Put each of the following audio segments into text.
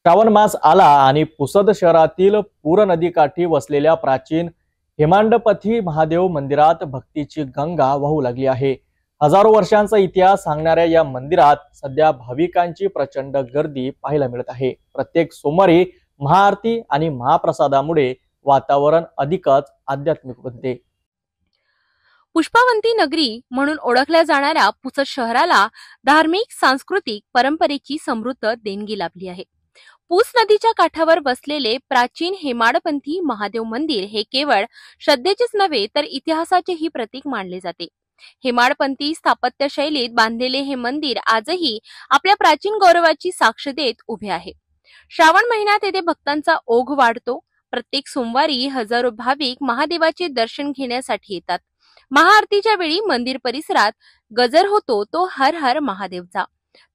श्रावण मास आला आणि पुसद शहरातील पूर नदीकाठी वसलेल्या प्राचीन हेमांडपथी महादेव मंदिरात भक्तीची गंगा वाहू लागली आहे। हजारो वर्षांचा इतिहास सांगणाऱ्या या मंदिरात सध्या भाविकांची प्रचंड गर्दी पाहायला मिळत आहे। प्रत्येक सोमवारी महाआरती आणि महाप्रसादामुळे वातावरण अधिकच आध्यात्मिक बनते। पुष्पावंती नगरी म्हणून ओळखल्या जाणाऱ्या पुसद शहराला धार्मिक सांस्कृतिक परंपरेची समृद्ध देणगी लाभली आहे। पूस नदीच्या काठावर बसलेले प्राचीन हेमाडपंथी महादेव मंदिर हे केवळ श्रद्धेचेच नव्हे तर इतिहासाचेही प्रतीक मानले जाते। हेमाडपंथी स्थापत्य शैलीत बांधलेले हे मंदिर आजही आपल्या प्राचीन गौरवाची साक्ष देत उभे आहे। श्रावण महिन्यात येथे भक्तांचा ओघ वाढतो। प्रत्येक सोमवारी हजारो भाविक महादेवाचे दर्शन घेण्यासाठी येतात। महाआरतीच्या वेळी मंदिर परिसरात गजर होतो तो हर हर महादेवचा,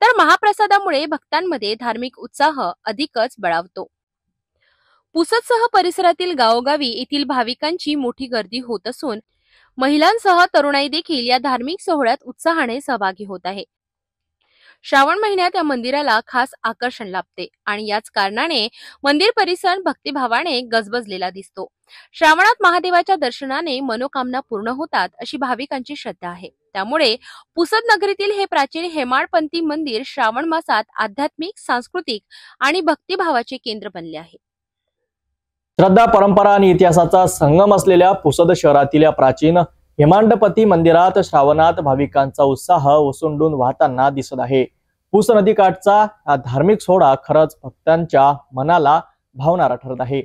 तर महाप्रसादामुळे भक्तांमध्ये धार्मिक उत्साह अधिकच बळावतो। पुसदसह परिसरातील गावोगावी येथील भाविकांची मोठी गर्दी होत असून महिलांसह तरुणाई देखील या धार्मिक सोहळ्यात उत्साहाने सहभागी होत आहे। श्रावण महिन्यात या मंदिराला खास आकर्षण लाभते आणि याच कारणाने मंदिर परिसर भक्तिभावाने गजबजलेला दिसतो। श्रावणात महादेवाच्या दर्शनाने मनोकामना पूर्ण होतात अशी भाविकांची श्रद्धा आहे। त्यामुळे पुसद नगरीतील हे प्राचीन हेमाडपंथी मंदिर श्रावण मासात आध्यात्मिक, सांस्कृतिक आणि भक्तिभावाचे केंद्र बनले आहे। श्रद्धा, परंपरा आणि इतिहासाचा संगम असलेल्या पुसद शहरातील या प्राचीन हेमांडपथी मंदिरात श्रावणात भाविकांचा उत्साह ओसंडून वाहताना दिसत आहे। पूस नदीकाठचा हा धार्मिक सोहळा खरंच भक्तांच्या मनाला भावणारा ठरत आहे।